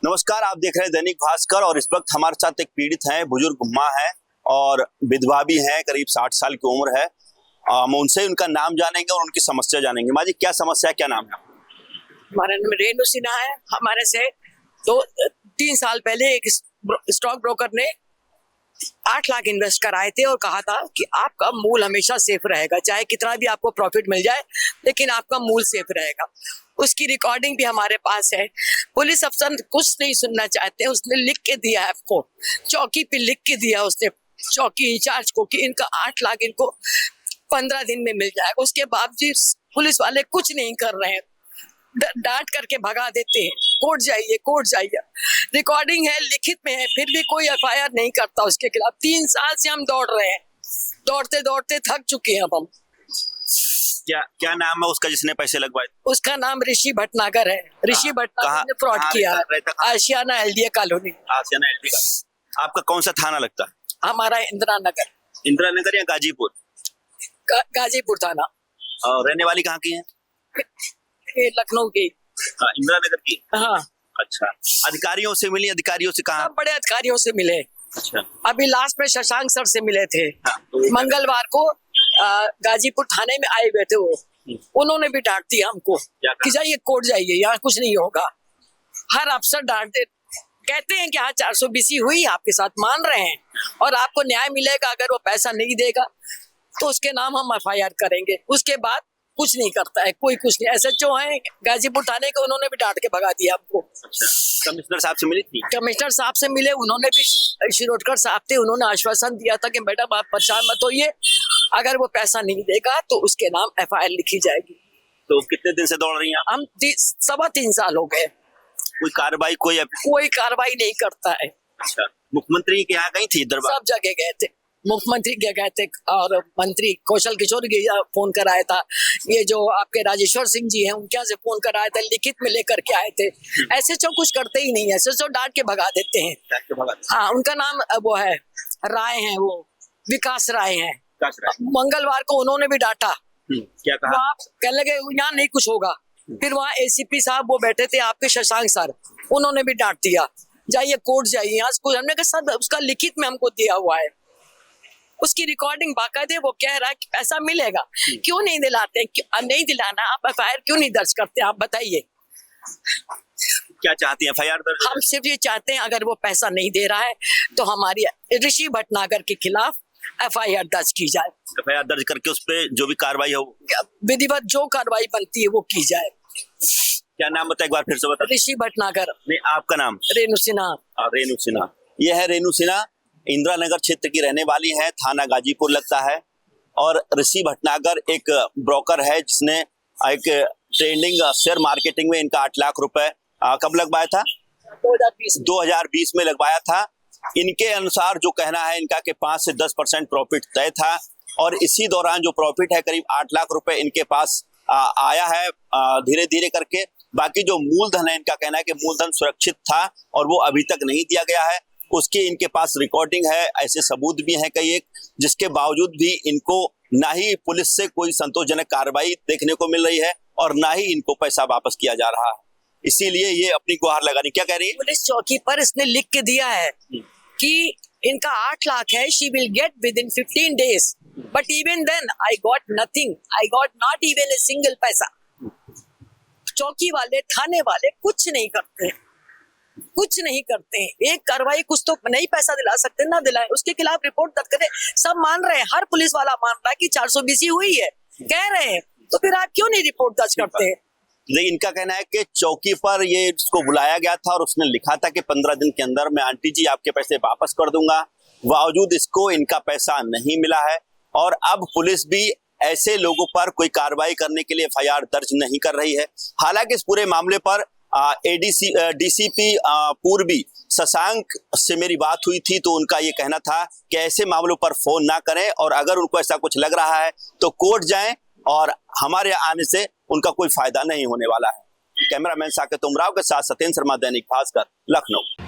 नमस्कार, आप देख रहे हैं दैनिक भास्कर और इस वक्त हमारे साथ एक पीड़ित है, बुजुर्ग माँ है और विधवा भी है, करीब 60 साल की उम्र है। हम उनसे उनका नाम जानेंगे और उनकी समस्या जानेंगे। माँ जी, क्या समस्या है, क्या नाम है? हमारा नाम रेणु सिन्हा है। हमारे से 2-3 साल पहले एक स्टॉक ब्रोकर ने 8 लाख इन्वेस्ट कराए थे और कहा था कि आपका मूल हमेशा सेफ रहेगा, चाहे कितना भी आपको प्रॉफिट मिल जाए लेकिन आपका मूल सेफ रहेगा। उसकी रिकॉर्डिंग भी हमारे पास है। पुलिस अफसर कुछ नहीं सुनना चाहते, उसने लिख के दिया है आपको, चौकी पे लिख के दिया उसने चौकी इंचार्ज को कि इनका 8 लाख इनको 15 दिन में मिल जाएगा। उसके बावजूद पुलिस वाले कुछ नहीं कर रहे हैं, डांट करके भगा देते हैं, कोर्ट जाइए। रिकॉर्डिंग है, लिखित में है, फिर भी कोई एफआईआर नहीं करता उसके खिलाफ। 3 साल से हम दौड़ रहे हैं, दौड़ते थक चुके हैं अब हम। क्या नाम है उसका जिसने पैसे लगवाए? उसका नाम ऋषि भटनागर है। ऋषि भटनागर ने फ्रॉड किया है। आशियाना एलडीए कॉलोनी। आशियाना एलडीए। आपका कौन सा थाना लगता है? हमारा इंदिरा नगर या गाजीपुर? गाजीपुर थाना। और रहने वाली कहाँ की है? ये लखनऊ की। इंदिरा नगर की। हाँ। अच्छा, अधिकारियों से मिली? अधिकारियों से कहा? बड़े अधिकारियों से मिले। अच्छा। अभी लास्ट में शशांक सर से मिले थे। मंगलवार को गाजीपुर थाने में आए हुए थे वो। उन्होंने भी डांट दिया हमको कि जाइए कोर्ट जाइए, यहाँ कुछ नहीं होगा। हर अफसर डांटते, कहते हैं कि हाँ 420 हुई, आपके साथ मान रहे हैं और आपको न्याय मिलेगा। अगर वो पैसा नहीं देगा तो उसके नाम हम एफआईआर करेंगे। उसके बाद कुछ नहीं करता है कोई, कुछ नहीं। एसएचओ हैं गाजीपुर थाने के, उन्होंने भी डांट के भगा दिया हमको। कमिश्नर साहब से मिली थी? कमिश्नर साहब से मिले, उन्होंने भी, शिरोडकर साहब थे, उन्होंने आश्वासन दिया था कि मैडम आप परेशान मत होइए, अगर वो पैसा नहीं देगा तो उसके नाम एफआईआर लिखी जाएगी। तो कितने दिन से दौड़ रही हैं? हम 3.25 साल हो गए। कोई कार्रवाई कोई कार्रवाई नहीं करता है। अच्छा, मुख्यमंत्री के यहाँ गई थी दरबार? सब जगह गए थे, मुख्यमंत्री के गए थे और मंत्री कौशल किशोर के फोन कराया था। ये जो आपके राजेश्वर सिंह जी हैं उनके यहाँ से फोन कराया था, लिखित में लेकर के आए थे। एसएचओ कुछ करते ही नहीं है, एसएचओ डांट के भगा देते हैं। हाँ, उनका नाम वो है राय है, वो विकास राय है। मंगलवार को उन्होंने भी डांटा। क्या कहा? आप कहने लगे यहाँ नहीं कुछ होगा। फिर वहाँ एसीपी साहब वो बैठे थे आपके शशांक सर, उन्होंने भी डांट दिया, जाइए कोर्ट जाइए। यहाँ हमने कहा सर उसका लिखित में हमको दिया हुआ है, उसकी रिकॉर्डिंग बाकायदे, वो कह रहा है कि पैसा मिलेगा। क्यों नहीं दिलाते? नहीं दिलाना, आप एफआईआर क्यों नहीं दर्ज करते? आप बताइए क्या चाहती हैं? एफआईआर दर्ज? हम सिर्फ ये चाहते हैं अगर वो पैसा नहीं दे रहा है तो हमारी ऋषि भटनागर के खिलाफ एफआईआर दर्ज की जाए। एफआईआर दर्ज करके उस पे जो भी कार्रवाई हो, विधिवत जो कार्रवाई बनती है वो की जाए। क्या नाम बताए एक बार फिर से बता? ऋषि भटनागर। नहीं, आपका नाम? रेणु सिन्हा। रेणु सिन्हा। ये है रेणु सिन्हा, इंदिरा नगर क्षेत्र की रहने वाली है, थाना गाजीपुर लगता है। और ऋषि भटनागर एक ब्रोकर है जिसने एक ट्रेंडिंग शेयर मार्केटिंग में इनका 8 लाख रुपए कब लगवाया था? 2020 में लगवाया था। इनके अनुसार जो कहना है इनका कि 5 से 10% प्रॉफिट तय था और इसी दौरान जो प्रॉफिट है करीब 8 लाख रुपए इनके पास आया है धीरे धीरे करके। बाकी जो मूलधन है, इनका कहना है कि मूलधन सुरक्षित था और वो अभी तक नहीं दिया गया है। उसकी इनके पास रिकॉर्डिंग है, ऐसे सबूत भी हैं कई एक, जिसके बावजूद भी इनको ना ही पुलिस से कोई संतोषजनक कार्रवाई देखने को मिल रही है और ना ही इनको पैसा वापस किया जा रहा है। इसीलिए ये अपनी गुहार लगा रही। क्या कह रही है? पुलिस चौकी पर इसने लिख के दिया है कि इनका 8 लाख है, she will get within 15 days, but even then I got nothing, I got not even a single पैसा। चौकी वाले, थाने वाले कुछ नहीं करते, कुछ नहीं करते हैं। एक कार्रवाई कुछ तो नहीं पैसा दिला सकते, ना दिलाए, उसके खिलाफ रिपोर्ट दर्ज करें। सब मान रहे हैं, हर पुलिस वाला मान रहा है कि 420 हुई है, कह रहे हैं, तो फिर आप क्यों नहीं रिपोर्ट दर्ज करते हैं? लेकिन इनका कहना है कि चौकी पर ये इसको बुलाया गया था और उसने लिखा था कि 15 दिन के अंदर मैं आंटी जी आपके पैसे वापस कर दूंगा। बावजूद इसको इनका पैसा नहीं मिला है और अब पुलिस भी ऐसे लोगों पर कोई कार्रवाई करने के लिए एफआईआर दर्ज नहीं कर रही है। हालांकि इस पूरे मामले पर डीसीपी पूर्वी शशांक से मेरी बात हुई थी तो उनका ये कहना था कि ऐसे मामलों पर फोन ना करें और अगर उनको ऐसा कुछ लग रहा है तो कोर्ट जाएं और हमारे आने से उनका कोई फायदा नहीं होने वाला है। कैमरामैन साकेत उमराव के साथ सत्येंद्र शर्मा, दैनिक भास्कर, लखनऊ।